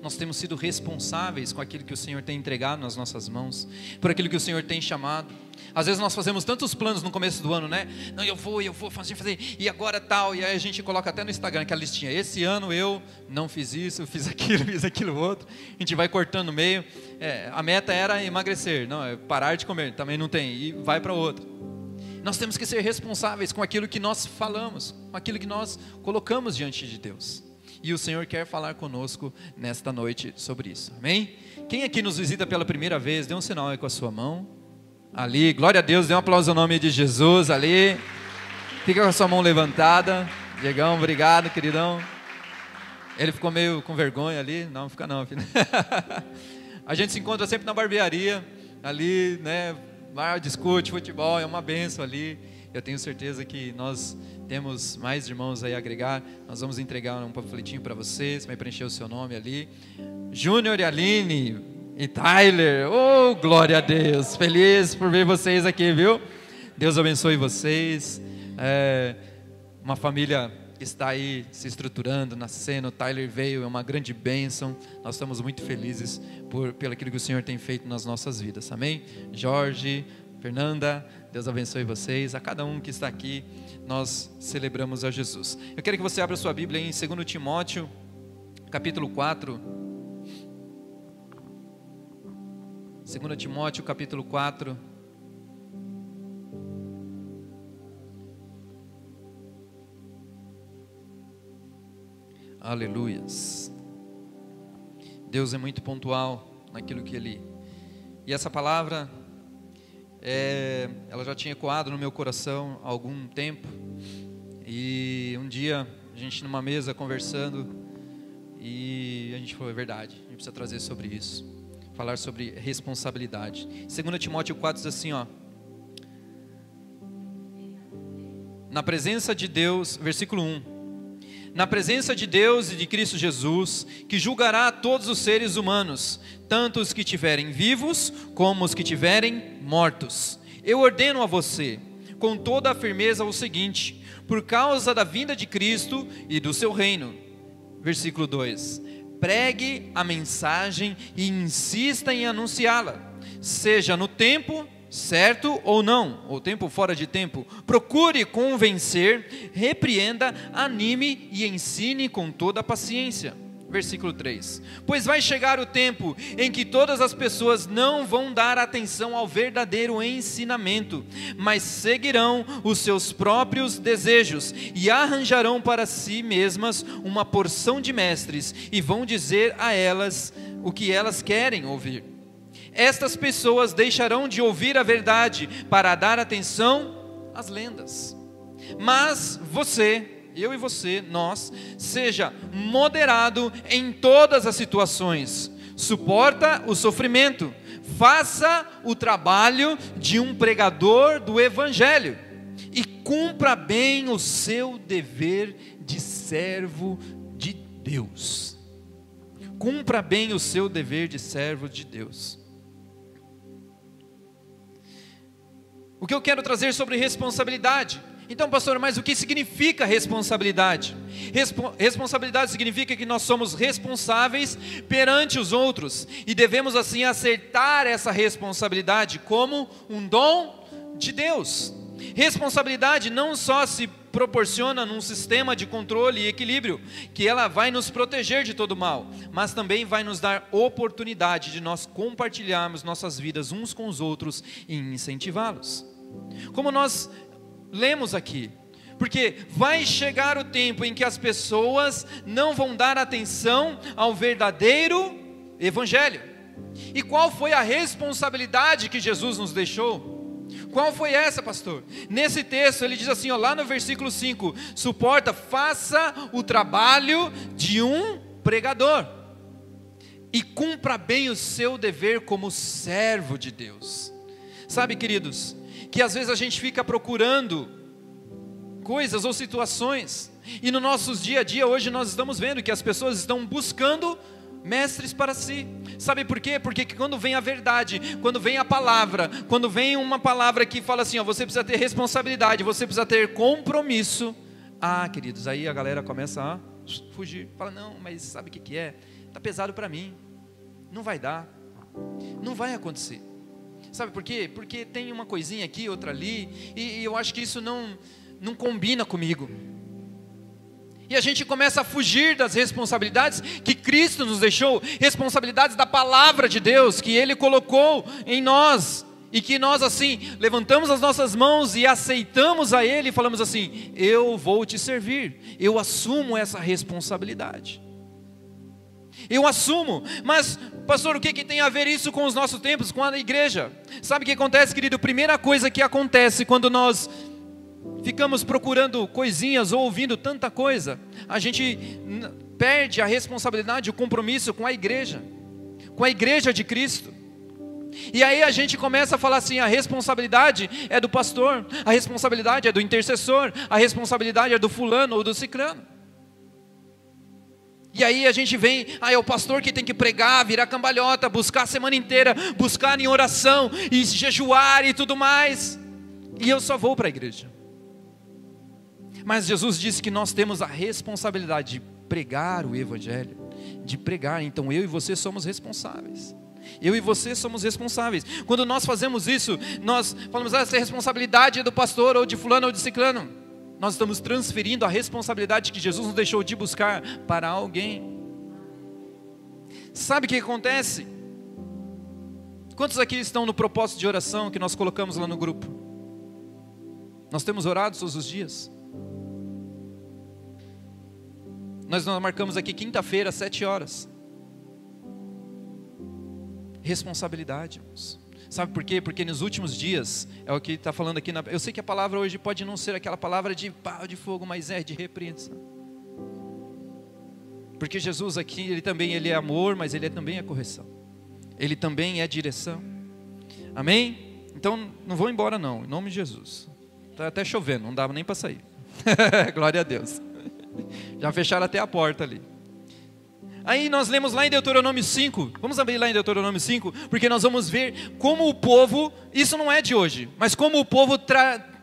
nós temos sido responsáveis com aquilo que o Senhor tem entregado nas nossas mãos, por aquilo que o Senhor tem chamado. Às vezes nós fazemos tantos planos no começo do ano, né? Não, eu vou fazer, e agora tal, e aí a gente coloca até no Instagram aquela listinha, esse ano eu não fiz isso, fiz aquilo outro, a gente vai cortando no meio, a meta era emagrecer, não, é parar de comer, também não tem, e vai para outra. Nós temos que ser responsáveis com aquilo que nós falamos, com aquilo que nós colocamos diante de Deus. E o Senhor quer falar conosco nesta noite sobre isso, amém? Quem aqui nos visita pela primeira vez, dê um sinal aí com a sua mão. Ali, glória a Deus, dê um aplauso ao nome de Jesus, ali. Fica com a sua mão levantada. Diegão, obrigado, queridão. Ele ficou meio com vergonha ali. Não, fica não, filho. A gente se encontra sempre na barbearia, ali, né? Discute futebol, é uma bênção ali. Eu tenho certeza que nós temos mais irmãos aí a agregar. Nós vamos entregar um panfletinho para você. Você vai preencher o seu nome ali. Júnior e Aline e Tyler. Oh, glória a Deus. Feliz por ver vocês aqui, viu? Deus abençoe vocês. Uma família que está aí se estruturando, nascendo. O Tyler veio, é uma grande bênção. Nós estamos muito felizes pelo aquilo que o Senhor tem feito nas nossas vidas. Amém? Jorge, Fernanda, Deus abençoe vocês. A cada um que está aqui, nós celebramos a Jesus. Eu quero que você abra sua Bíblia em 2 Timóteo, capítulo 4. 2 Timóteo, capítulo 4. Aleluias. Deus é muito pontual naquilo que Ele... E essa palavra... ela já tinha ecoado no meu coração há algum tempo, e um dia a gente numa mesa conversando, e a gente falou, é verdade, a gente precisa trazer sobre isso, falar sobre responsabilidade. 2 Timóteo 4 diz assim, ó: na presença de Deus, versículo 1, na presença de Deus e de Cristo Jesus, que julgará todos os seres humanos, tanto os que estiverem vivos, como os que estiverem mortos. Eu ordeno a você, com toda a firmeza, o seguinte: por causa da vinda de Cristo e do seu reino. Versículo 2: pregue a mensagem e insista em anunciá-la, seja no tempo certo ou não, ou tempo fora de tempo. Procure convencer, repreenda, anime e ensine com toda a paciência. Versículo 3: pois vai chegar o tempo em que todas as pessoas não vão dar atenção ao verdadeiro ensinamento, mas seguirão os seus próprios desejos e arranjarão para si mesmas uma porção de mestres e vão dizer a elas o que elas querem ouvir. Estas pessoas deixarão de ouvir a verdade para dar atenção às lendas. Mas você, eu e você, nós, seja moderado em todas as situações, suporta o sofrimento, faça o trabalho de um pregador do Evangelho e cumpra bem o seu dever de servo de Deus. Cumpra bem o seu dever de servo de Deus. O que eu quero trazer sobre responsabilidade? Então, pastor, mas o que significa responsabilidade? Responsabilidade significa que nós somos responsáveis perante os outros e devemos assim aceitar essa responsabilidade como um dom de Deus. Responsabilidade não só se proporciona num sistema de controle e equilíbrio, que ela vai nos proteger de todo mal, mas também vai nos dar oportunidade de nós compartilharmos nossas vidas uns com os outros e incentivá-los. Como nós lemos aqui, porque vai chegar o tempo em que as pessoas não vão dar atenção ao verdadeiro Evangelho. E qual foi a responsabilidade que Jesus nos deixou? Qual foi essa, pastor? Nesse texto ele diz assim, ó, lá no versículo 5, suporta, faça o trabalho de um pregador e cumpra bem o seu dever como servo de Deus. Sabe, queridos, que às vezes a gente fica procurando coisas ou situações, e no nossos dia a dia hoje nós estamos vendo que as pessoas estão buscando mestres para si. Sabe por quê? Porque quando vem a verdade, quando vem a palavra, quando vem uma palavra que fala assim, ó, você precisa ter responsabilidade, você precisa ter compromisso, queridos, aí a galera começa a fugir. Fala, não, mas sabe o que é? Está pesado para mim. Não vai dar. Não vai acontecer. Sabe por quê? Porque tem uma coisinha aqui, outra ali, e eu acho que isso não combina comigo. E a gente começa a fugir das responsabilidades que Cristo nos deixou, responsabilidades da palavra de Deus, que Ele colocou em nós, e que nós assim, levantamos as nossas mãos e aceitamos a Ele, e falamos assim, eu vou te servir, eu assumo essa responsabilidade. Eu assumo, mas pastor, o que tem a ver isso com os nossos tempos, com a igreja? Sabe o que acontece, querido? Primeira coisa que acontece quando nós ficamos procurando coisinhas ou ouvindo tanta coisa, a gente perde a responsabilidade, o compromisso com a igreja de Cristo. E aí a gente começa a falar assim, a responsabilidade é do pastor, a responsabilidade é do intercessor, a responsabilidade é do fulano ou do cicrano. E aí a gente vem, é o pastor que tem que pregar, virar cambalhota, buscar a semana inteira, buscar em oração, e jejuar e tudo mais. E eu só vou para a igreja. Mas Jesus disse que nós temos a responsabilidade de pregar o evangelho, de pregar, então eu e você somos responsáveis. Eu e você somos responsáveis. Quando nós fazemos isso, nós falamos, essa responsabilidade é do pastor, ou de fulano, ou de ciclano. Nós estamos transferindo a responsabilidade que Jesus nos deixou de buscar para alguém. Sabe o que acontece? Quantos aqui estão no propósito de oração que nós colocamos lá no grupo? Nós temos orado todos os dias. Nós marcamos aqui quinta-feira, 7 horas. Responsabilidade, irmãos. Sabe por quê? Porque nos últimos dias, é o que está falando aqui, eu sei que a palavra hoje pode não ser aquela palavra de pau de fogo, mas é de repreensão. Porque Jesus aqui, ele é amor, mas ele também é correção. Ele também é direção. Amém? Então, não vou embora não, em nome de Jesus. Está até chovendo, não dava nem para sair. Glória a Deus. Já fecharam até a porta ali. Aí nós lemos lá em Deuteronômio 5, vamos abrir lá em Deuteronômio 5, porque nós vamos ver como o povo, isso não é de hoje, mas como o povo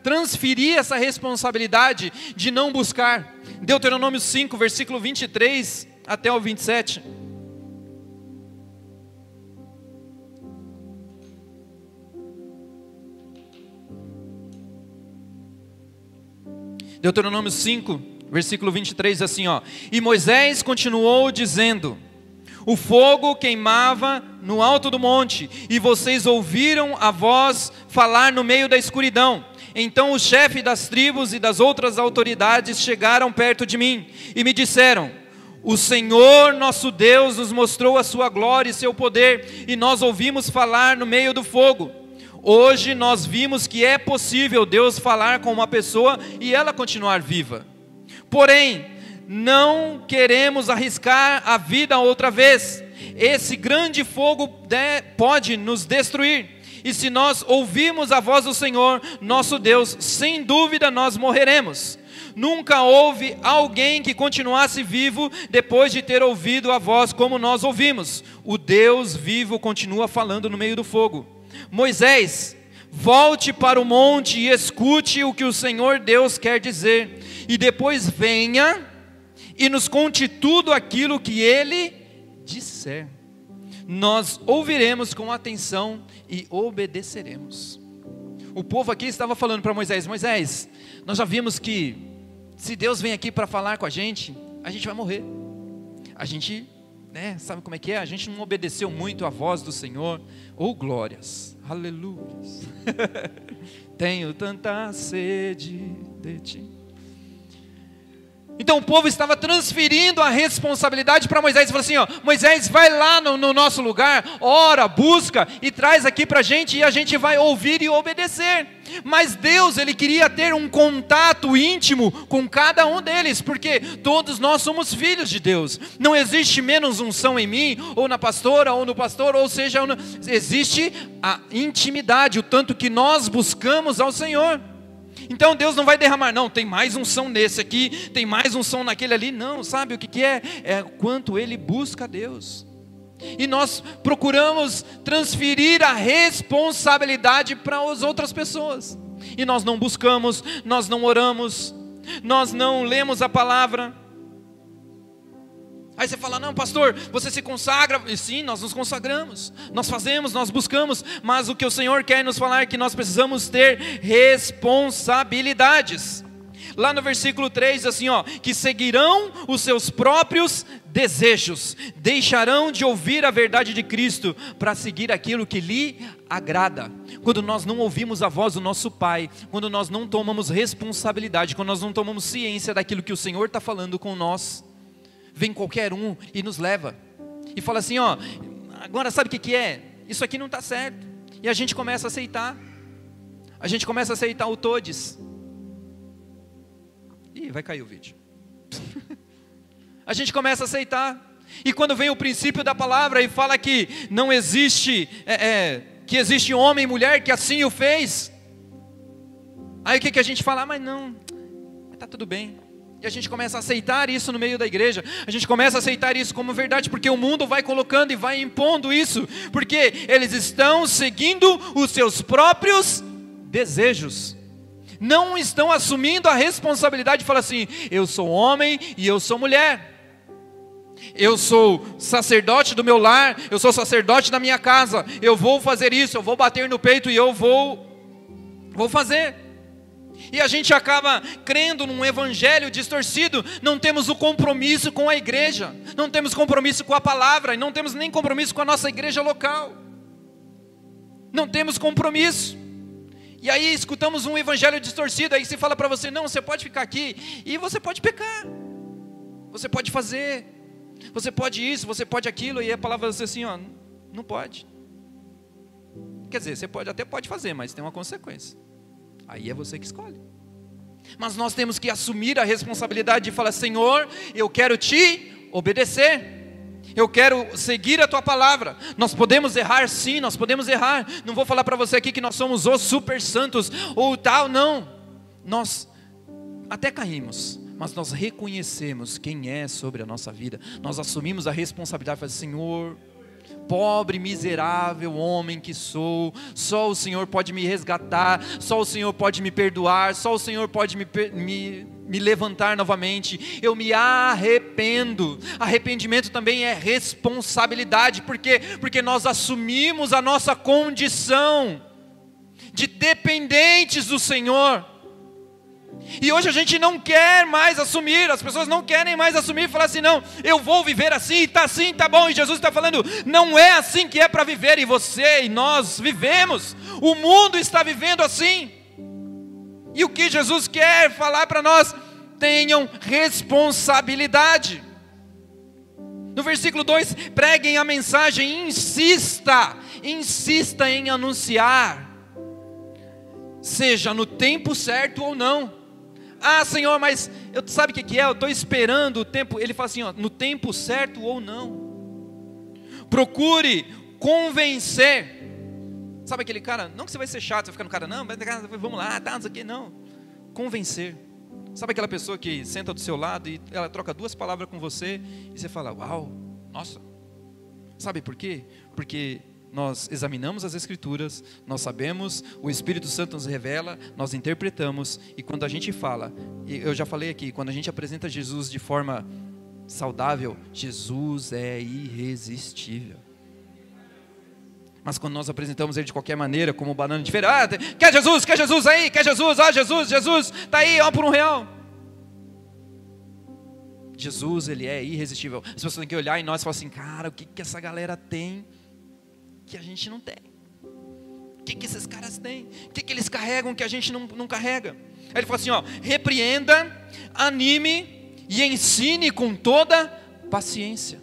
transferia essa responsabilidade de não buscar. Deuteronômio 5, versículo 23 até o 27. Deuteronômio 5, versículo 23, assim, e Moisés continuou dizendo, o fogo queimava no alto do monte, e vocês ouviram a voz falar no meio da escuridão. Então o chefe das tribos e das outras autoridades chegaram perto de mim, e me disseram, o Senhor nosso Deus nos mostrou a sua glória e seu poder, e nós ouvimos falar no meio do fogo. Hoje nós vimos que é possível Deus falar com uma pessoa e ela continuar viva. Porém, não queremos arriscar a vida outra vez. Esse grande fogo pode nos destruir. E se nós ouvirmos a voz do Senhor, nosso Deus, sem dúvida nós morreremos. Nunca houve alguém que continuasse vivo depois de ter ouvido a voz como nós ouvimos. O Deus vivo continua falando no meio do fogo. Moisés, volte para o monte e escute o que o Senhor Deus quer dizer. E depois venha e nos conte tudo aquilo que Ele disser. Nós ouviremos com atenção e obedeceremos. O povo aqui estava falando para Moisés, Moisés, nós já vimos que se Deus vem aqui para falar com a gente vai morrer. A gente, sabe como é que é? A gente não obedeceu muito a voz do Senhor. Oh glórias, aleluias. Tenho tanta sede de ti. Então o povo estava transferindo a responsabilidade para Moisés. Falou assim, Moisés, vai lá no nosso lugar, ora, busca e traz aqui para a gente, e a gente vai ouvir e obedecer. Mas Deus, Ele queria ter um contato íntimo com cada um deles, porque todos nós somos filhos de Deus. Não existe menos unção em mim, ou na pastora, ou no pastor, ou seja, existe a intimidade, o tanto que nós buscamos ao Senhor. Então Deus não vai derramar, não, tem mais unção nesse aqui, tem mais unção naquele ali, não, sabe o que é? É quanto ele busca a Deus. E nós procuramos transferir a responsabilidade para as outras pessoas. E nós não buscamos, nós não oramos, nós não lemos a palavra. Aí você fala, não pastor, você se consagra. E sim, nós nos consagramos, nós fazemos, nós buscamos. Mas o que o Senhor quer nos falar é que nós precisamos ter responsabilidades. Lá no versículo 3, assim que seguirão os seus próprios desejos, deixarão de ouvir a verdade de Cristo, para seguir aquilo que lhe agrada. Quando nós não ouvimos a voz do nosso Pai, quando nós não tomamos responsabilidade, quando nós não tomamos ciência daquilo que o Senhor está falando com nós, vem qualquer um e nos leva, e fala assim, agora sabe o que é? Isso aqui não está certo, e a gente começa a aceitar, o todes. Ih, vai cair o vídeo. A gente começa a aceitar. E quando vem o princípio da palavra e fala que não existe, que existe homem e mulher que assim o fez, aí o que a gente fala? Mas não, está tudo bem. E a gente começa a aceitar isso no meio da igreja. A gente começa a aceitar isso como verdade, porque o mundo vai colocando e vai impondo isso, porque eles estão seguindo os seus próprios desejos, não estão assumindo a responsabilidade de falar assim, eu sou homem e eu sou mulher, eu sou sacerdote do meu lar, eu sou sacerdote da minha casa, eu vou fazer isso, eu vou bater no peito e eu vou fazer. E a gente acaba crendo num evangelho distorcido, não temos o compromisso com a igreja, não temos compromisso com a palavra, e não temos nem compromisso com a nossa igreja local, não temos compromisso. E aí escutamos um evangelho distorcido, aí se fala para você, não, você pode ficar aqui, e você pode pecar, você pode fazer, você pode isso, você pode aquilo, e a palavra diz assim, não pode. Quer dizer, você até pode fazer, mas tem uma consequência, aí é você que escolhe. Mas nós temos que assumir a responsabilidade de falar, Senhor, eu quero te obedecer, eu quero seguir a tua palavra. Nós podemos errar, sim, nós podemos errar. Não vou falar para você aqui que nós somos os super santos ou tal, não. Nós até caímos, mas nós reconhecemos quem é sobre a nossa vida. Nós assumimos a responsabilidade de falar, Senhor, pobre, miserável homem que sou, só o Senhor pode me resgatar, só o Senhor pode me perdoar, só o Senhor pode me levantar novamente. Eu me arrependo. Arrependimento também é responsabilidade. Por quê? Porque nós assumimos a nossa condição de dependentes do Senhor. E hoje a gente não quer mais assumir, as pessoas não querem mais assumir e falar assim, não, eu vou viver assim, tá bom. E Jesus está falando, não é assim que é para viver, e você e nós vivemos, o mundo está vivendo assim. E o que Jesus quer falar para nós? Tenham responsabilidade. No versículo 2, preguem a mensagem, insista em anunciar, seja no tempo certo ou não. Ah, Senhor, mas sabe o que é? Eu estou esperando o tempo. Ele fala assim, no tempo certo ou não. Procure convencer. Sabe aquele cara, não que você vai ser chato, você vai ficar no cara, não, vamos lá, tá, não sei o que, não. Convencer. Sabe aquela pessoa que senta do seu lado e ela troca 2 palavras com você e você fala, uau, nossa. Sabe por quê? Porque nós examinamos as Escrituras, nós sabemos, o Espírito Santo nos revela, nós interpretamos, e quando a gente fala, e eu já falei aqui, quando a gente apresenta Jesus de forma saudável, Jesus é irresistível. Mas quando nós apresentamos Ele de qualquer maneira, como banana de feira, quer Jesus aí, quer Jesus, Jesus, está aí, por R$1. Jesus, Ele é irresistível. As pessoas têm que olhar em nós e falar assim, cara, o que essa galera tem que a gente não tem? O que esses caras têm? O que eles carregam que a gente não carrega? Aí ele fala assim, repreenda, anime e ensine com toda paciência.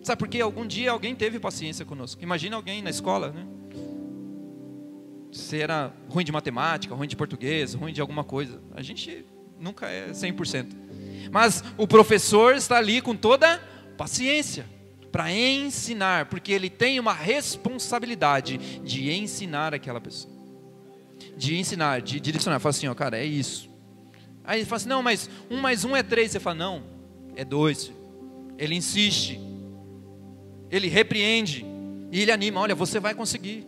Sabe por quê? Algum dia alguém teve paciência conosco. Imagina alguém na escola, né? Você era ruim de matemática, ruim de português, ruim de alguma coisa. A gente nunca é 100%. Mas o professor está ali com toda paciência para ensinar, porque ele tem uma responsabilidade de ensinar aquela pessoa, de ensinar, de direcionar. Fala assim, cara, é isso. Aí ele fala assim, não, mas 1 mais 1 é 3. Você fala, não, é 2. Ele insiste, ele repreende e ele anima, olha, você vai conseguir.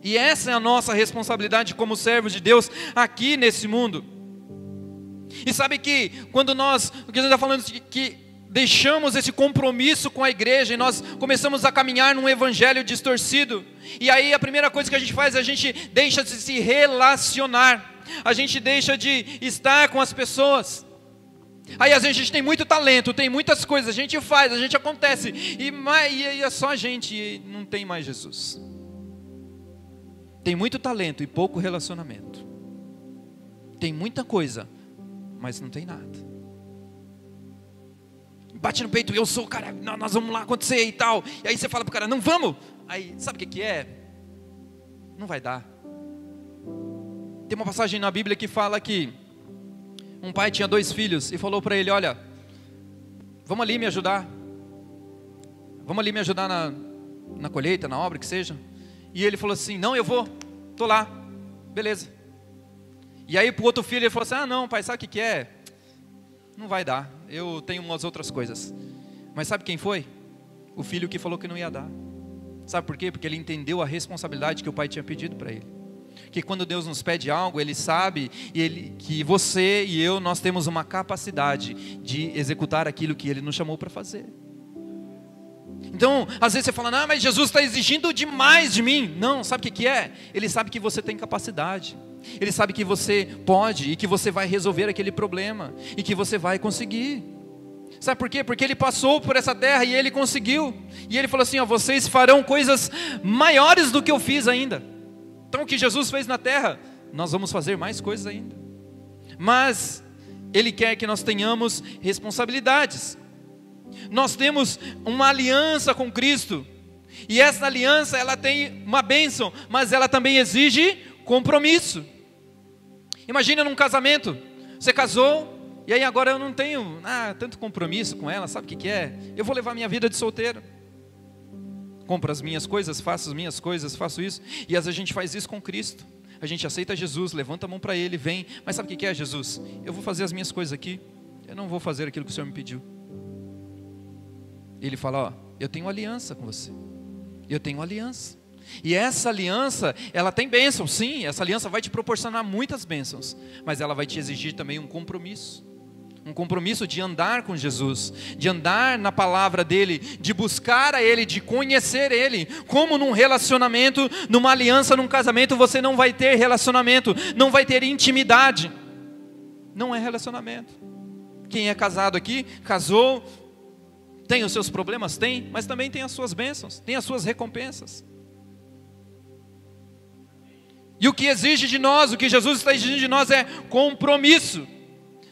E essa é a nossa responsabilidade como servos de Deus aqui nesse mundo. E sabe que quando o que a gente está falando que deixamos esse compromisso com a igreja e nós começamos a caminhar num evangelho distorcido. E aí a primeira coisa que a gente faz, a gente deixa de se relacionar, a gente deixa de estar com as pessoas. Aí às vezes a gente tem muito talento, tem muitas coisas, a gente faz, a gente acontece, e é só a gente, e não tem mais Jesus. Tem muito talento e pouco relacionamento. Tem muita coisa, mas não tem nada. Bate no peito, eu sou o cara, nós vamos lá acontecer e tal. E aí você fala pro cara, não vamos. Aí, sabe o que é? Não vai dar. Tem uma passagem na Bíblia que fala que um pai tinha 2 filhos e falou para ele, olha, vamos ali me ajudar. Vamos ali me ajudar na colheita, na obra, que seja. E ele falou assim, não, eu vou, tô lá, beleza. E aí pro outro filho ele falou assim, não pai, sabe o que é? Não vai dar, eu tenho umas outras coisas. Mas sabe quem foi? O filho que falou que não ia dar. Sabe por quê? Porque ele entendeu a responsabilidade que o pai tinha pedido para ele. Que quando Deus nos pede algo, Ele sabe que você e eu, nós temos uma capacidade de executar aquilo que Ele nos chamou para fazer. Então, às vezes você fala, não, mas Jesus está exigindo demais de mim. Não, sabe o que é? Ele sabe que você tem capacidade. Ele sabe que você pode e que você vai resolver aquele problema e que você vai conseguir. Sabe por quê? Porque Ele passou por essa terra e Ele conseguiu. E Ele falou assim, vocês farão coisas maiores do que eu fiz ainda. Então o que Jesus fez na terra, nós vamos fazer mais coisas ainda. Mas Ele quer que nós tenhamos responsabilidades. Nós temos uma aliança com Cristo. E essa aliança, ela tem uma bênção, mas ela também exige compromisso. Imagina num casamento, você casou, e aí agora eu não tenho tanto compromisso com ela, sabe o que é? Eu vou levar minha vida de solteiro. Compro as minhas coisas, faço as minhas coisas, faço isso. E às vezes a gente faz isso com Cristo. A gente aceita Jesus, levanta a mão para Ele, vem. Mas sabe o que é, Jesus? Eu vou fazer as minhas coisas aqui, eu não vou fazer aquilo que o Senhor me pediu. Ele fala, eu tenho aliança com você. Eu tenho aliança. E essa aliança, ela tem bênção, sim. Essa aliança vai te proporcionar muitas bênçãos. Mas ela vai te exigir também um compromisso. Um compromisso de andar com Jesus, de andar na palavra dEle, de buscar a Ele, de conhecer Ele. Como num relacionamento, numa aliança, num casamento, você não vai ter relacionamento, não vai ter intimidade. Não é relacionamento. Quem é casado aqui, casou, tem os seus problemas? Tem, mas também tem as suas bênçãos, tem as suas recompensas. E o que exige de nós, o que Jesus está exigindo de nós é compromisso.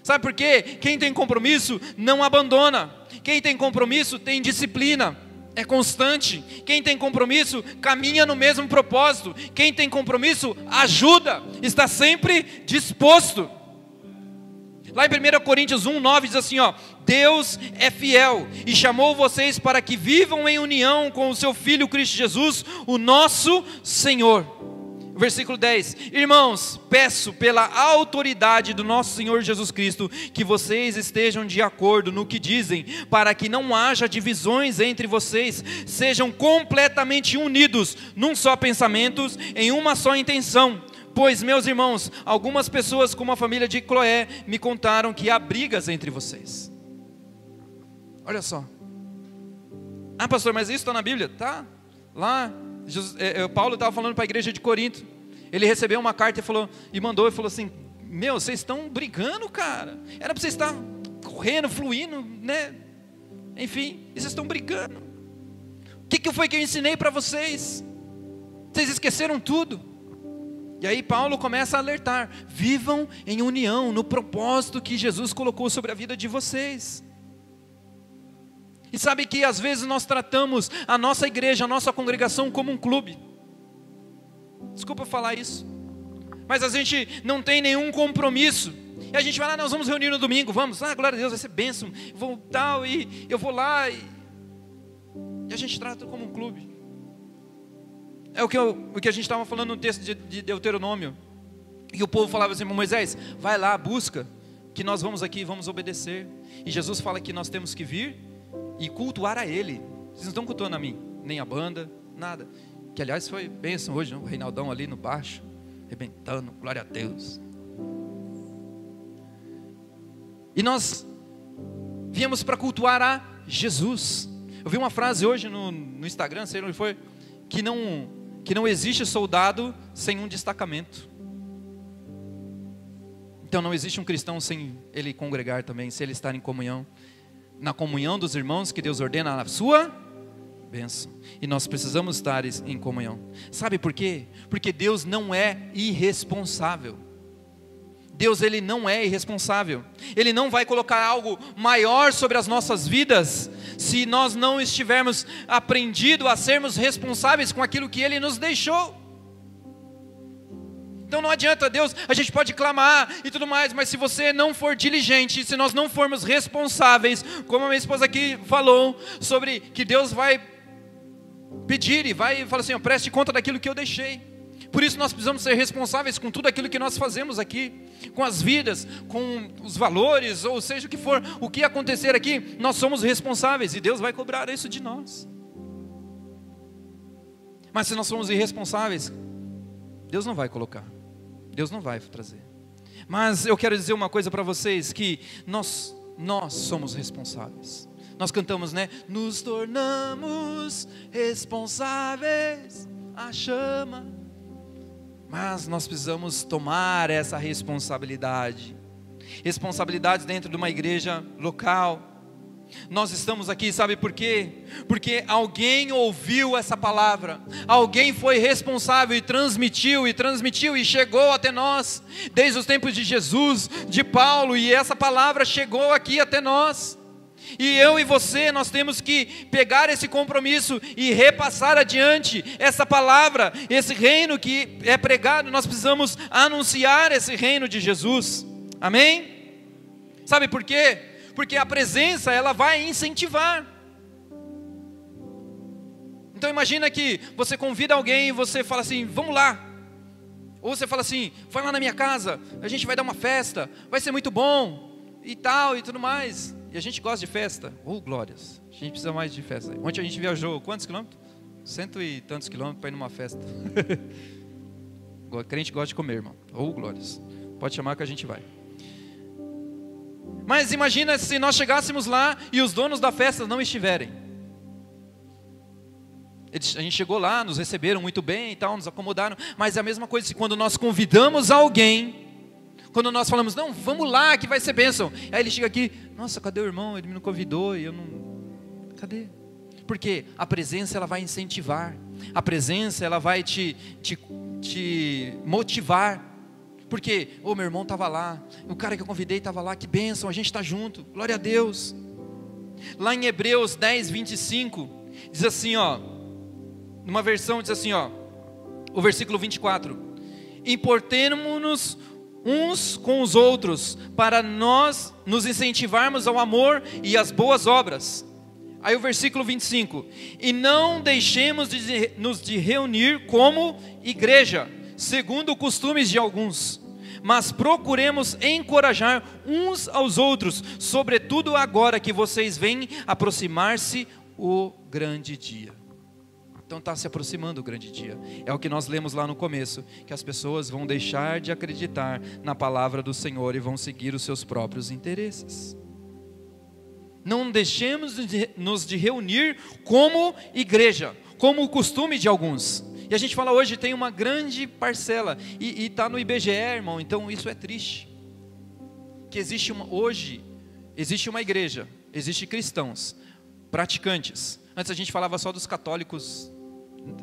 Sabe por quê? Quem tem compromisso não abandona. Quem tem compromisso tem disciplina, é constante. Quem tem compromisso caminha no mesmo propósito. Quem tem compromisso ajuda, está sempre disposto. Lá em 1 Coríntios 1:9 diz assim, Deus é fiel e chamou vocês para que vivam em união com o seu Filho Cristo Jesus, o nosso Senhor. Versículo 10, irmãos, peço pela autoridade do nosso Senhor Jesus Cristo, que vocês estejam de acordo no que dizem, para que não haja divisões entre vocês, sejam completamente unidos, num só pensamento, em uma só intenção. Pois, meus irmãos, algumas pessoas como a família de Cloé me contaram que há brigas entre vocês. Olha só. Pastor, mas isso está na Bíblia? Tá, lá... Paulo estava falando para a igreja de Corinto. Ele recebeu uma carta e mandou assim, vocês estão brigando, cara. Era para vocês estar correndo, fluindo, né? Enfim, e vocês estão brigando. O que foi que eu ensinei para vocês? Vocês esqueceram tudo. E aí Paulo começa a alertar, vivam em união, no propósito que Jesus colocou sobre a vida de vocês. E sabe que às vezes nós tratamos a nossa igreja, a nossa congregação como um clube. Desculpa falar isso, mas a gente não tem nenhum compromisso. E a gente vai lá, nós vamos reunir no domingo, vamos, glória a Deus, vai ser bênção, vou tal, e eu vou lá, e a gente trata como um clube. É o que a gente estava falando no texto de Deuteronômio. E o povo falava assim, Moisés, vai lá, busca, que nós vamos aqui, vamos obedecer. E Jesus fala que nós temos que vir e cultuar a Ele. Vocês não estão cultuando a mim, nem a banda, nada. Que aliás foi bênção hoje, o Reinaldão ali no baixo, arrebentando, glória a Deus. E nós Viemos para cultuar a Jesus. Eu vi uma frase hoje no Instagram, sei onde foi, que não existe soldado sem um destacamento. Então não existe um cristão sem ele congregar também, sem ele estar em comunhão, na comunhão dos irmãos que Deus ordena a sua bênção. E nós precisamos estar em comunhão. Sabe por quê? Porque Deus não é irresponsável. Deus, Ele não é irresponsável. Ele não vai colocar algo maior sobre as nossas vidas se nós não estivermos aprendido a sermos responsáveis com aquilo que Ele nos deixou. Então não adianta, Deus, a gente pode clamar e tudo mais, mas se você não for diligente, se nós não formos responsáveis, como a minha esposa aqui falou, sobre que Deus vai pedir e vai falar assim, preste conta daquilo que eu deixei. Por isso nós precisamos ser responsáveis com tudo aquilo que nós fazemos aqui, com as vidas, com os valores, ou seja o que for, o que acontecer aqui, nós somos responsáveis e Deus vai cobrar isso de nós. Mas se nós somos irresponsáveis, Deus não vai colocar, Deus não vai trazer. Mas eu quero dizer uma coisa para vocês, que nós somos responsáveis. Nós cantamos, né? Nos tornamos responsáveis, a chama. Mas nós precisamos tomar essa responsabilidade. Responsabilidades dentro de uma igreja local. Nós estamos aqui, sabe por quê? Porque alguém ouviu essa palavra, alguém foi responsável e transmitiu e chegou até nós, desde os tempos de Jesus, de Paulo, e essa palavra chegou aqui até nós. E eu e você, nós temos que pegar esse compromisso e repassar adiante essa palavra, esse reino que é pregado. Nós precisamos anunciar esse reino de Jesus, amém? Sabe por quê? Porque a presença, ela vai incentivar. Então imagina que você convida alguém e você fala assim, vamos lá. Ou você fala assim, vai lá na minha casa, a gente vai dar uma festa, vai ser muito bom, e tal, e tudo mais. E a gente gosta de festa, glórias, a gente precisa mais de festa. Ontem a gente viajou, quantos quilômetros? 100 e tantos quilômetros para ir numa festa. O crente gosta de comer, irmão, glórias, pode chamar que a gente vai. Mas imagina se nós chegássemos lá e os donos da festa não estiverem. A gente chegou lá, nos receberam muito bem e tal, nos acomodaram. Mas é a mesma coisa se quando nós convidamos alguém, quando nós falamos, não, vamos lá que vai ser bênção. Aí ele chega aqui, nossa, cadê o irmão? Ele me convidou e eu não... Cadê? Porque a presença, ela vai incentivar. A presença, ela vai te motivar. Porque, meu irmão estava lá, o cara que eu convidei estava lá, que bênção, a gente está junto, glória a Deus. Lá em Hebreus 10, 25, diz assim, numa versão diz assim, o versículo 24: importemo-nos uns com os outros, para nós nos incentivarmos ao amor e às boas obras. Aí o versículo 25: e não deixemos nos de reunir como igreja, segundo costumes de alguns, mas procuremos encorajar uns aos outros, sobretudo agora que vocês veem aproximar-se o grande dia. Então está se aproximando o grande dia. É o que nós lemos lá no começo, que as pessoas vão deixar de acreditar na palavra do Senhor e vão seguir os seus próprios interesses. Não deixemos nos de reunir como igreja, como o costume de alguns. E a gente fala hoje, tem uma grande parcela, e está no IBGE, irmão, então isso é triste. Que hoje existe uma igreja, existe cristãos, praticantes. Antes a gente falava só dos católicos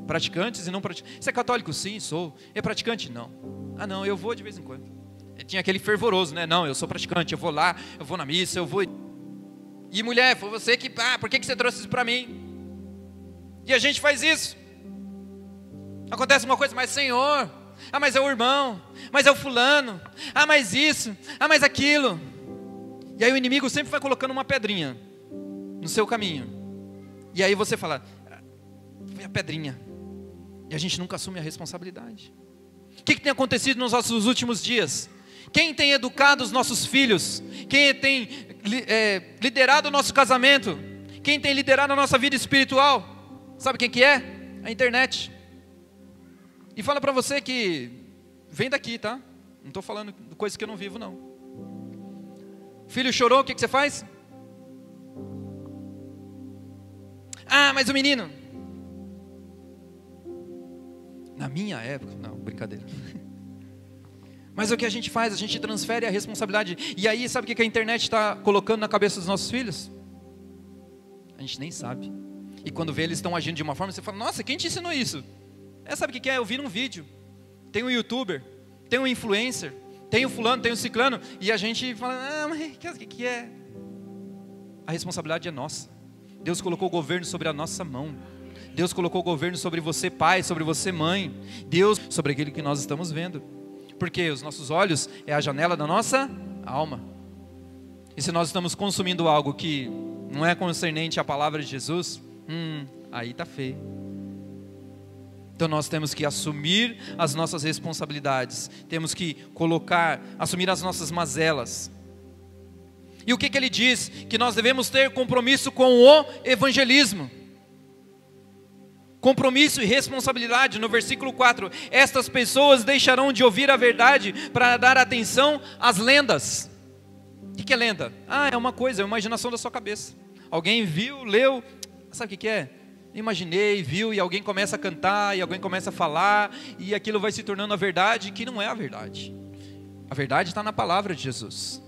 praticantes e não praticantes. Você é católico? Sim, sou. É praticante? Não. Ah não, eu vou de vez em quando. Tinha aquele fervoroso, né? Não, eu sou praticante, eu vou lá, eu vou na missa, eu vou... E mulher, foi você que... por que você trouxe isso para mim? E a gente faz isso. Acontece uma coisa, mas Senhor, mas é o irmão, mas é o fulano, mas isso, mas aquilo. E aí o inimigo sempre vai colocando uma pedrinha no seu caminho. E aí você fala, foi a pedrinha. E a gente nunca assume a responsabilidade. O que tem acontecido nos nossos últimos dias? Quem tem educado os nossos filhos? Quem tem liderado o nosso casamento? Quem tem liderado a nossa vida espiritual? Sabe quem que é? A internet. E fala para você que vem daqui, tá? Não estou falando de coisas que eu não vivo, não. Filho chorou, o que você faz? Ah, mas o menino. Na minha época, não, brincadeira. Mas o que a gente faz? A gente transfere a responsabilidade. E aí, sabe o que a internet está colocando na cabeça dos nossos filhos? A gente nem sabe. E quando vê eles estão agindo de uma forma, você fala, nossa, quem te ensinou isso? Sabe o que é? Eu vi num vídeo. Tem um youtuber, tem um influencer, tem o fulano, tem o ciclano. E a gente fala, ah, mas o que é? A responsabilidade é nossa. Deus colocou o governo sobre a nossa mão. Deus colocou o governo sobre você pai, sobre você mãe. Deus sobre aquilo que nós estamos vendo. Porque os nossos olhos é a janela da nossa alma. E se nós estamos consumindo algo que não é concernente à palavra de Jesus, aí está feio. Então nós temos que assumir as nossas responsabilidades. Temos que assumir as nossas mazelas. E o que ele diz? Que nós devemos ter compromisso com o evangelismo. Compromisso e responsabilidade, no versículo 4. Estas pessoas deixarão de ouvir a verdade para dar atenção às lendas. O que é lenda? É uma coisa, é uma imaginação da sua cabeça. Alguém viu, leu, sabe o que é? Imaginei, viu, e alguém começa a cantar, e alguém começa a falar, e aquilo vai se tornando a verdade, que não é a verdade. A verdade está na palavra de Jesus.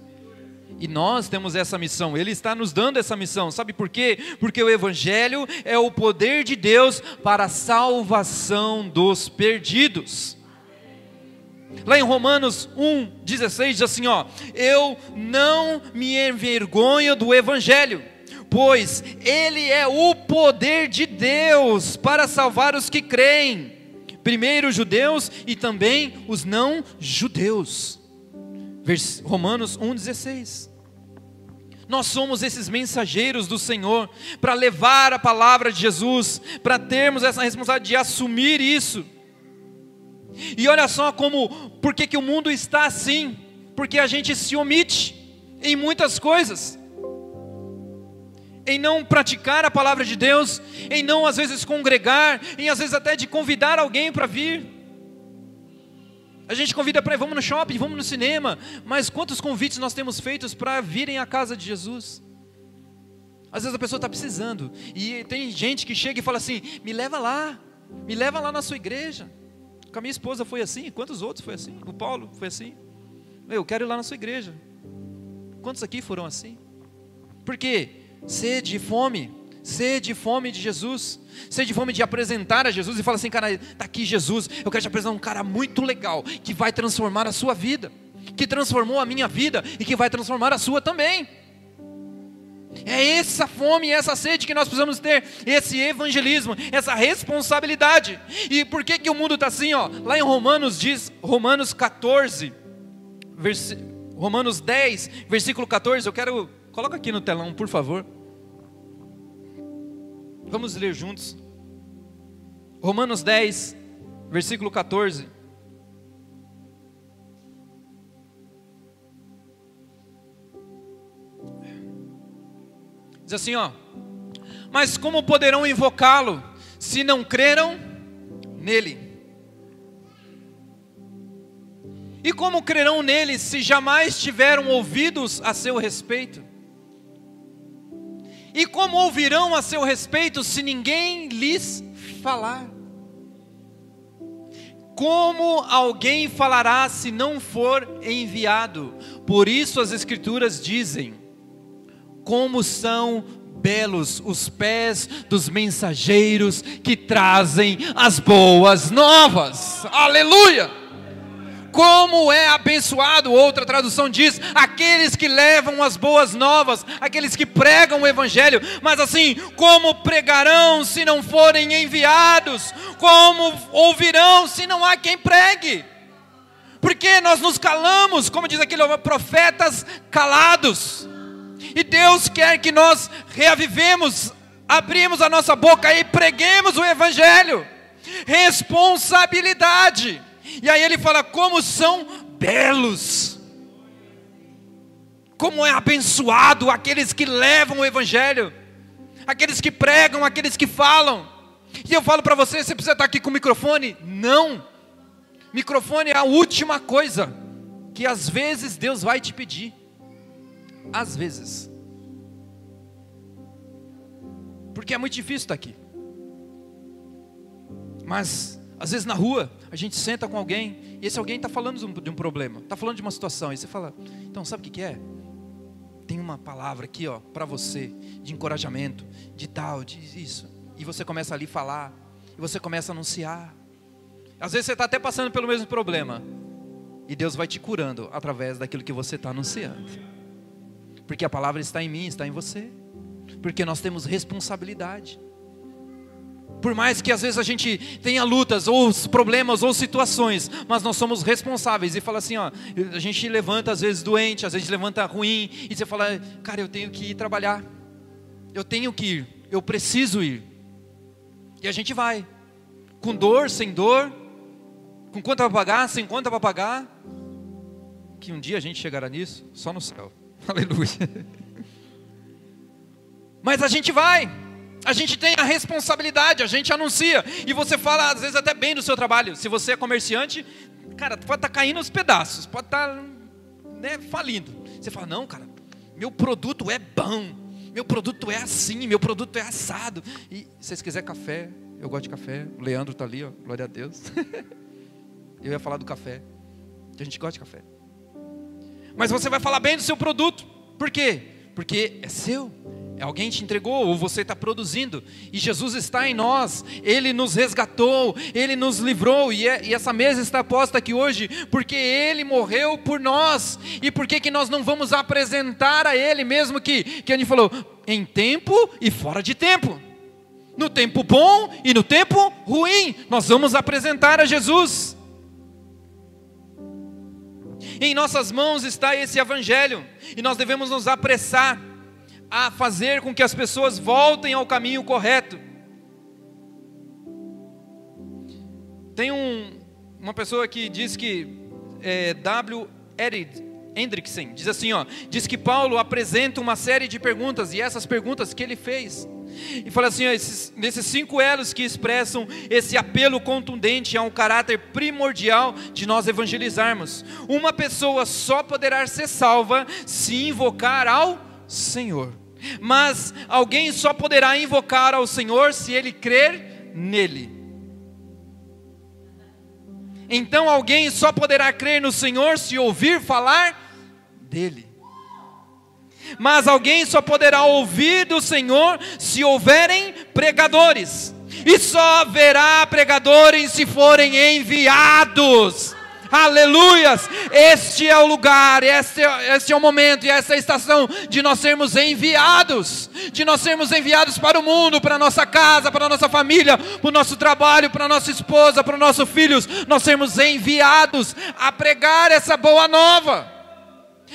E nós temos essa missão, Ele está nos dando essa missão, sabe por quê? Porque o Evangelho é o poder de Deus para a salvação dos perdidos. Lá em Romanos 1,16 diz assim, eu não me envergonho do Evangelho, pois ele é o poder de Deus para salvar os que creem, primeiro os judeus e também os não judeus. Romanos 1,16. Nós somos esses mensageiros do Senhor, para levar a palavra de Jesus, para termos essa responsabilidade de assumir isso. E olha só por que o mundo está assim, porque a gente se omite em muitas coisas, em não praticar a palavra de Deus, em não às vezes congregar, em às vezes até de convidar alguém para vir. A gente convida para ir, vamos no shopping, vamos no cinema, mas quantos convites nós temos feitos para virem à casa de Jesus? Às vezes a pessoa está precisando, e tem gente que chega e fala assim, me leva lá na sua igreja. Com a minha esposa foi assim, quantos outros foi assim? O Paulo foi assim. Eu quero ir lá na sua igreja. Quantos aqui foram assim? Por quê? Sede e fome de Jesus, sede e fome de apresentar a Jesus e fala assim, cara, está aqui Jesus, eu quero te apresentar um cara muito legal, que vai transformar a sua vida, que transformou a minha vida e que vai transformar a sua também. É essa fome, essa sede que nós precisamos ter, esse evangelismo, essa responsabilidade. E por que o mundo está assim? Lá em Romanos diz, Romanos 10, versículo 14, coloca aqui no telão, por favor. Vamos ler juntos. Romanos 10, versículo 14. Diz assim, mas como poderão invocá-lo se não creram nele? E como crerão nele se jamais tiveram ouvidos a seu respeito? E como ouvirão a seu respeito se ninguém lhes falar? Como alguém falará se não for enviado? Por isso as Escrituras dizem, como são belos os pés dos mensageiros que trazem as boas novas. Aleluia! Como é abençoado, outra tradução diz, aqueles que levam as boas novas, aqueles que pregam o Evangelho. Mas assim, como pregarão se não forem enviados? Como ouvirão se não há quem pregue? Porque nós nos calamos, como diz aquele profetas calados. E Deus quer que nós reavivemos, abrimos a nossa boca e preguemos o Evangelho. Responsabilidade. E aí ele fala, como são belos, como é abençoado aqueles que levam o Evangelho, aqueles que pregam, aqueles que falam. E eu falo para você precisa estar aqui com o microfone? Não, microfone é a última coisa que às vezes Deus vai te pedir, às vezes. porque é muito difícil estar aqui. Mas, às vezes na rua, a gente senta com alguém, e esse alguém está falando de um problema, está falando de uma situação, e você fala, então sabe o que é? Tem uma palavra aqui, ó, para você, de encorajamento, de tal, de isso. E você começa ali a falar, e você começa a anunciar. Às vezes você está até passando pelo mesmo problema, e Deus vai te curando através daquilo que você está anunciando. Porque a palavra está em mim, está em você. Porque nós temos responsabilidade. Por mais que às vezes a gente tenha lutas, ou problemas, ou situações, mas nós somos responsáveis. E fala assim, ó, a gente levanta às vezes doente, às vezes levanta ruim, e você fala, cara, eu tenho que ir trabalhar, eu tenho que ir, eu preciso ir. E a gente vai, com dor, sem dor, com conta para pagar, sem conta para pagar, que um dia a gente chegará nisso, só no céu, aleluia. Mas a gente vai. A gente tem a responsabilidade, a gente anuncia. E você fala, às vezes, até bem do seu trabalho. Se você é comerciante, cara, pode estar caindo aos pedaços, pode estar, né, falindo. Você fala, não, cara, meu produto é bom, meu produto é assim, meu produto é assado. E se vocês quiserem café, eu gosto de café. O Leandro está ali, ó, glória a Deus. Eu ia falar do café, que a gente gosta de café. Mas você vai falar bem do seu produto. Por quê? Porque é seu. Alguém te entregou, ou você está produzindo, e Jesus está em nós, Ele nos resgatou, Ele nos livrou, e essa mesa está posta aqui hoje, porque Ele morreu por nós, e por que nós não vamos apresentar a Ele, mesmo que a gente falou, em tempo e fora de tempo, no tempo bom e no tempo ruim, nós vamos apresentar a Jesus. Em nossas mãos está esse evangelho, e nós devemos nos apressar a fazer com que as pessoas voltem ao caminho correto. Tem uma pessoa que diz que W. Hendrickson diz assim, ó, diz que Paulo apresenta uma série de perguntas, e essas perguntas que ele fez, e fala assim, ó, nesses 5 elos que expressam esse apelo contundente a um caráter primordial de nós evangelizarmos. Uma pessoa só poderá ser salva se invocar ao Senhor, mas alguém só poderá invocar ao Senhor se ele crer nele. Então alguém só poderá crer no Senhor se ouvir falar dele. Mas alguém só poderá ouvir do Senhor se houverem pregadores, e só haverá pregadores se forem enviados. Aleluias, este é o lugar, este é o momento e essa é a estação de nós sermos enviados, para o mundo, para a nossa casa, para a nossa família, para o nosso trabalho, para a nossa esposa, para os nossos filhos. Nós sermos enviados a pregar essa boa nova.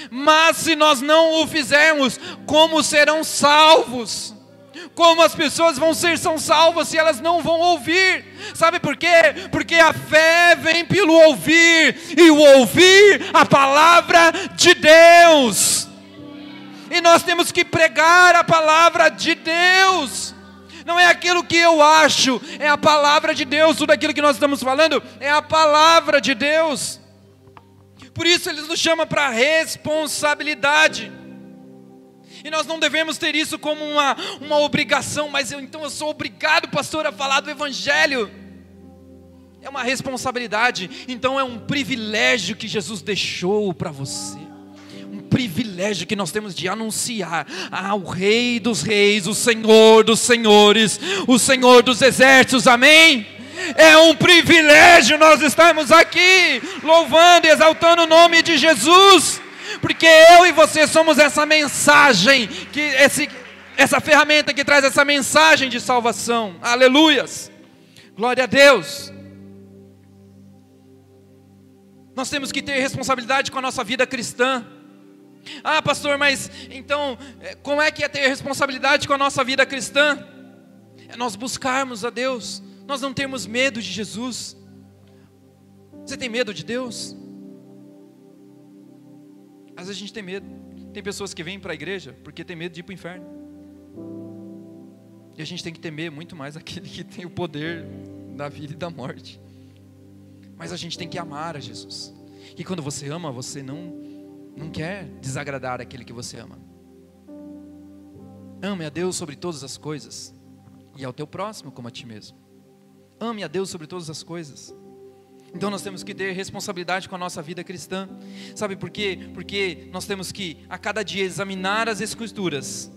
Mas se nós não o fizermos, como serão salvos? Como as pessoas são salvas se elas não vão ouvir? Sabe por quê? Porque a fé vem pelo ouvir, e o ouvir a palavra de Deus. E nós temos que pregar a palavra de Deus. Não é aquilo que eu acho, é a palavra de Deus. Tudo aquilo que nós estamos falando é a palavra de Deus. Por isso Ele nos chama para responsabilidade. E nós não devemos ter isso como uma obrigação, mas então eu sou obrigado, pastor, a falar do Evangelho. É uma responsabilidade, então é um privilégio que Jesus deixou para você. Um privilégio que nós temos de anunciar ao Rei dos Reis, o Senhor dos Senhores, o Senhor dos Exércitos, amém? É um privilégio nós estarmos aqui, louvando e exaltando o nome de Jesus. Porque eu e você somos essa mensagem, essa ferramenta que traz essa mensagem de salvação. Aleluias, glória a Deus. Nós temos que ter responsabilidade com a nossa vida cristã. Ah, pastor, mas então como é que é ter responsabilidade com a nossa vida cristã? É nós buscarmos a Deus, nós não termos medo de Jesus. Você tem medo de Deus? Às vezes a gente tem medo. Tem pessoas que vêm para a igreja porque tem medo de ir para o inferno. E a gente tem que temer muito mais aquele que tem o poder da vida e da morte. Mas a gente tem que amar a Jesus. E quando você ama, você não quer desagradar aquele que você ama. Ame a Deus sobre todas as coisas. e ao teu próximo como a ti mesmo. Ame a Deus sobre todas as coisas. Então nós temos que ter responsabilidade com a nossa vida cristã. Sabe por quê? Porque nós temos que a cada dia examinar as Escrituras,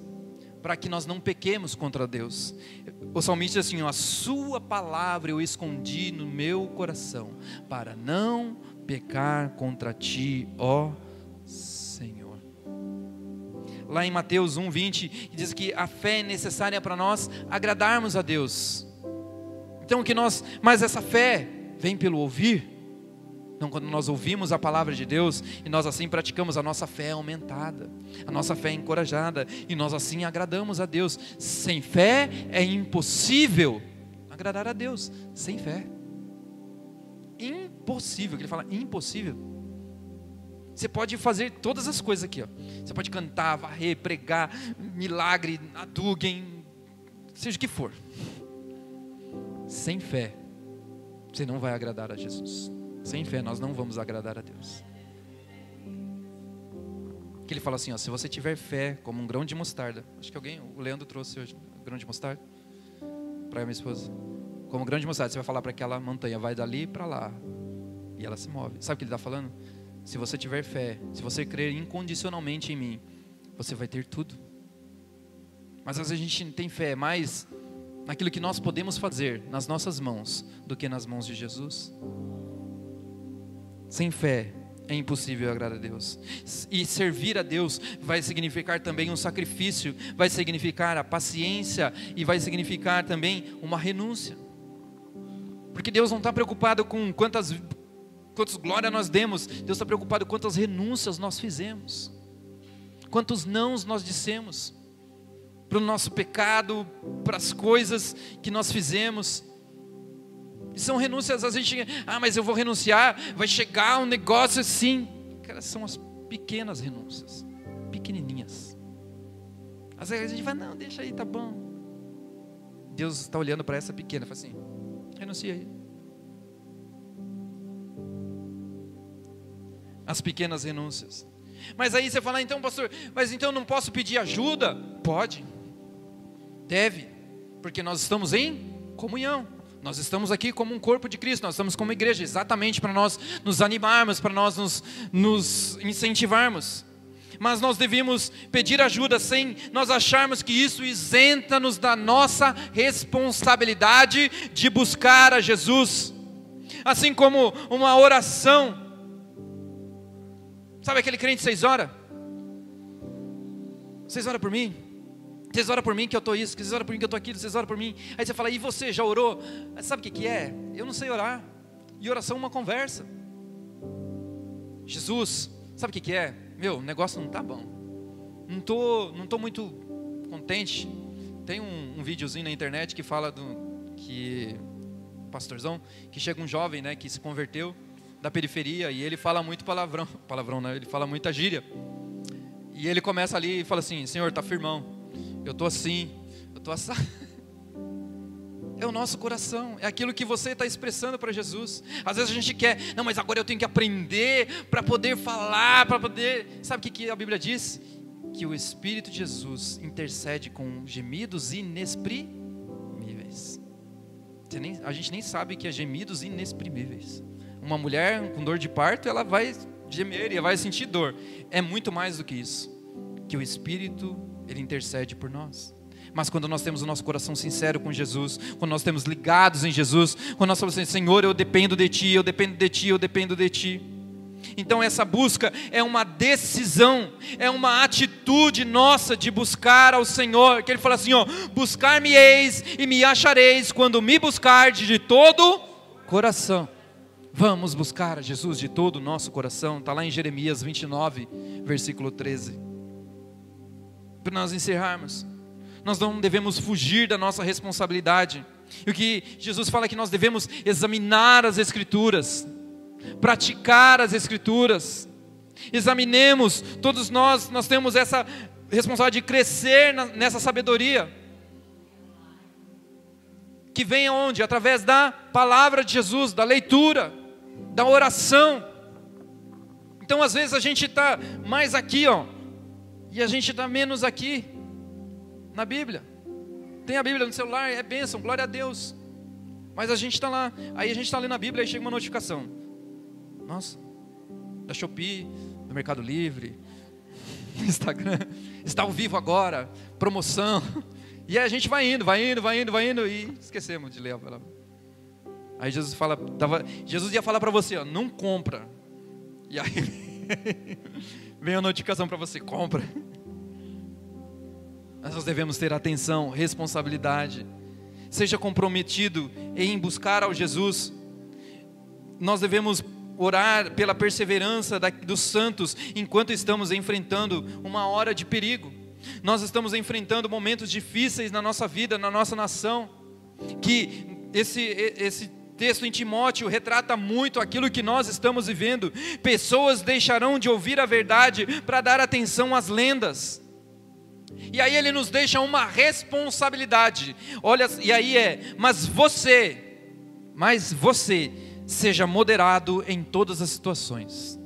para que nós não pequemos contra Deus. O salmista diz assim: a sua palavra eu escondi no meu coração, para não pecar contra ti, ó Senhor. Lá em Mateus 1:20 diz que a fé é necessária para nós agradarmos a Deus. Então mas essa fé vem pelo ouvir. Então, quando nós ouvimos a palavra de Deus e nós assim praticamos, a nossa fé é aumentada, a nossa fé é encorajada e nós assim agradamos a Deus. Sem fé é impossível agradar a Deus. Sem fé, impossível. Ele fala impossível. Você pode fazer todas as coisas aqui, ó. Você pode cantar, varrer, pregar, milagre, aduguem, seja o que for. Sem fé, você não vai agradar a Jesus. Sem fé nós não vamos agradar a Deus. Que ele fala assim, ó, se você tiver fé como um grão de mostarda. Acho que o Leandro trouxe hoje um grão de mostarda para minha esposa. Como um grão de mostarda, você vai falar para aquela montanha, vai dali para lá, e ela se move. Sabe o que ele está falando? Se você tiver fé, se você crer incondicionalmente em mim, você vai ter tudo. Mas às vezes a gente tem fé mais naquilo que nós podemos fazer nas nossas mãos do que nas mãos de Jesus. Sem fé é impossível agradar a Deus. E servir a Deus vai significar também um sacrifício, vai significar a paciência e vai significar também uma renúncia. Porque Deus não está preocupado com quantas glórias nós demos. Deus está preocupado com quantas renúncias nós fizemos, quantos nãos nós dissemos para o nosso pecado, para as coisas que nós fizemos. E são renúncias, a gente, mas eu vou renunciar, vai chegar um negócio assim. Cara, são as pequenas renúncias, pequenininhas. Às vezes a gente vai, não, deixa aí, tá bom. Deus está olhando para essa pequena, fala assim, renuncia aí. As pequenas renúncias. Mas aí você fala, então pastor, mas então não posso pedir ajuda? Pode, deve, porque nós estamos em comunhão. Nós estamos aqui como um corpo de Cristo, nós estamos como igreja, exatamente para nós nos animarmos, para nós nos incentivarmos. Mas nós devemos pedir ajuda sem nós acharmos que isso isenta-nos da nossa responsabilidade de buscar a Jesus. Assim como uma oração. Sabe aquele crente 6 horas? 6 horas por mim? Vocês oram por mim que eu estou isso, vocês oram por mim que eu estou aquilo, vocês oram por mim. Aí você fala, e você, já orou? Sabe o que é? Eu não sei orar. E oração é uma conversa. Jesus, sabe o que é? Meu, o negócio não está bom. Não tô muito contente. Tem um videozinho na internet que fala pastorzão, que chega um jovem, né, que se converteu da periferia e ele fala muito palavrão, né? Ele fala muita gíria. E ele começa ali e fala assim, Senhor, tá firmão. Eu estou assim, eu estou assado. É o nosso coração, é aquilo que você está expressando para Jesus. Às vezes a gente quer, não, mas agora eu tenho que aprender para poder falar, para poder... Sabe o que a Bíblia diz? Que o Espírito de Jesus intercede com gemidos inexprimíveis. A gente nem sabe que é gemidos inexprimíveis. Uma mulher com dor de parto, ela vai gemer e vai sentir dor. É muito mais do que isso. Que o Espírito... Ele intercede por nós. Mas quando nós temos o nosso coração sincero com Jesus, quando nós temos ligados em Jesus, quando nós falamos assim, Senhor, eu dependo de Ti, eu dependo de Ti, eu dependo de Ti. Então essa busca é uma decisão, é uma atitude nossa de buscar ao Senhor. Que Ele fala assim, ó, buscar-me-eis e me achareis quando me buscardes de todo coração. Vamos buscar a Jesus de todo o nosso coração. Está lá em Jeremias 29, versículo 13. Para nós encerrarmos, nós não devemos fugir da nossa responsabilidade. E o que Jesus fala é que nós devemos examinar as Escrituras, praticar as Escrituras. Examinemos, todos nós temos essa responsabilidade de crescer nessa sabedoria. Que vem aonde? Através da palavra de Jesus, da leitura, da oração. Então às vezes a gente está mais aqui, ó. E a gente está menos aqui, na Bíblia. Tem a Bíblia no celular, é bênção, glória a Deus. Mas a gente está lá, aí a gente está lendo a Bíblia, aí chega uma notificação. Nossa, da Shopee, do Mercado Livre, do Instagram, está ao vivo agora, promoção. E aí a gente vai indo, e esquecemos de ler a palavra. Aí Jesus ia falar para você, ó, não compra. E aí vem a notificação para você, compra. Nós devemos ter atenção, responsabilidade. Seja comprometido em buscar ao Jesus. Nós devemos orar pela perseverança dos santos enquanto estamos enfrentando uma hora de perigo. Nós estamos enfrentando momentos difíceis na nossa vida, na nossa nação. Que esse texto em Timóteo retrata muito aquilo que nós estamos vivendo. Pessoas deixarão de ouvir a verdade para dar atenção às lendas. E aí ele nos deixa uma responsabilidade. Olha, e aí mas você seja moderado em todas as situações.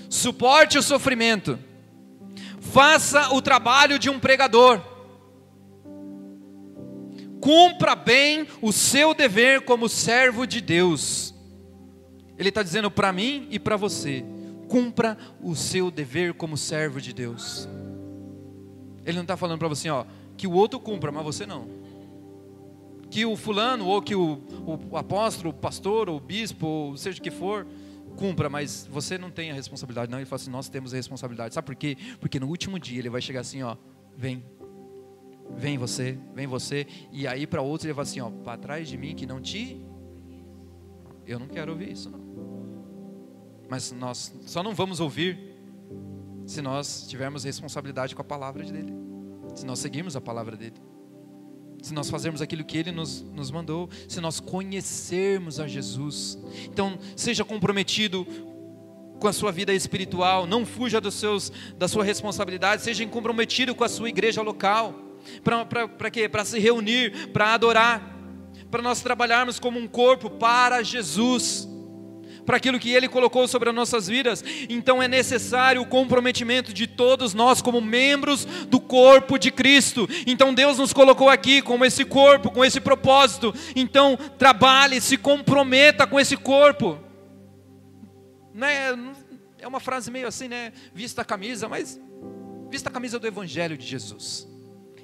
Suporte o sofrimento. Faça o trabalho de um pregador. Cumpra bem o seu dever como servo de Deus. Ele está dizendo para mim e para você: cumpra o seu dever como servo de Deus. Ele não está falando para você, ó, que o outro cumpra, mas você não. Que o fulano, ou que o apóstolo, o pastor, ou o bispo, ou seja o que for, cumpra, mas você não tem a responsabilidade. Não, ele fala assim, nós temos a responsabilidade. Sabe por quê? Porque no último dia ele vai chegar assim, ó, vem você, e aí para outros ele vai assim, ó, para trás de mim que não eu não quero ouvir isso, não. Mas nós só não vamos ouvir se nós tivermos responsabilidade com a palavra dele, se nós seguirmos a palavra dele, se nós fazermos aquilo que ele nos mandou, se nós conhecermos a Jesus. Então seja comprometido com a sua vida espiritual, não fuja da sua responsabilidade, seja comprometido com a sua igreja local. Para quê? Para se reunir, para adorar, para nós trabalharmos como um corpo para Jesus, para aquilo que Ele colocou sobre as nossas vidas. Então é necessário o comprometimento de todos nós como membros do corpo de Cristo. Então Deus nos colocou aqui como esse corpo, com esse propósito. Então trabalhe, se comprometa com esse corpo. É uma frase meio assim, né? Vista a camisa, mas vista a camisa do Evangelho de Jesus.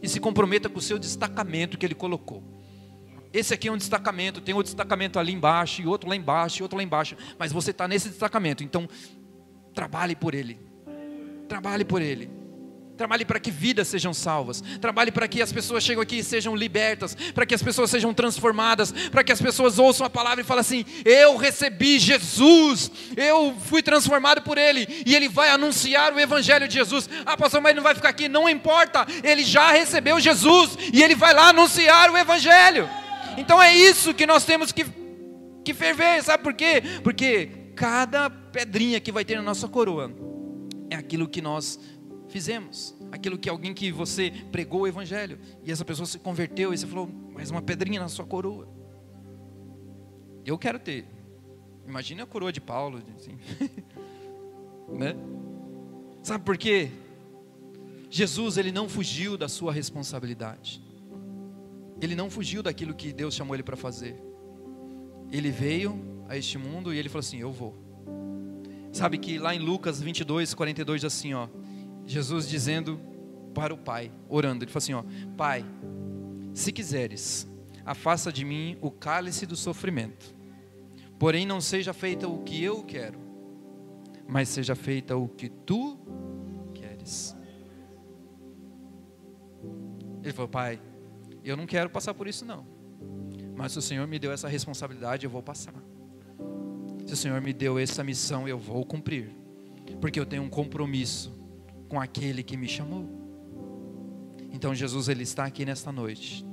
E se comprometa com o seu destacamento que Ele colocou. Esse aqui é um destacamento, tem outro destacamento ali embaixo, e outro lá embaixo, e outro lá embaixo. Mas você está nesse destacamento, então trabalhe por ele. Trabalhe por ele. Trabalhe para que vidas sejam salvas. Trabalhe para que as pessoas cheguem aqui e sejam libertas. Para que as pessoas sejam transformadas. Para que as pessoas ouçam a palavra e falem assim, eu recebi Jesus, eu fui transformado por Ele. E Ele vai anunciar o Evangelho de Jesus. Ah, pastor, mas não vai ficar aqui. Não importa, ele já recebeu Jesus e ele vai lá anunciar o Evangelho. Então é isso que nós temos que ferver, sabe por quê? Porque cada pedrinha que vai ter na nossa coroa é aquilo que nós fizemos, aquilo que alguém que você pregou o Evangelho, e essa pessoa se converteu, e você falou, mais uma pedrinha na sua coroa. Eu quero ter, imagina a coroa de Paulo, assim. Né? Sabe por quê? Jesus, ele não fugiu da sua responsabilidade. Ele não fugiu daquilo que Deus chamou ele para fazer. Ele veio a este mundo e ele falou assim, eu vou. Sabe que lá em Lucas 22, 42 diz assim, ó, Jesus dizendo para o Pai, orando, ele falou assim, ó, Pai, se quiseres, afasta de mim o cálice do sofrimento, porém não seja feita o que eu quero, mas seja feita o que tu queres. Ele falou, Pai, eu não quero passar por isso não, mas se o Senhor me deu essa responsabilidade, eu vou passar. Se o Senhor me deu essa missão, eu vou cumprir, porque eu tenho um compromisso com aquele que me chamou. Então Jesus, ele está aqui nesta noite.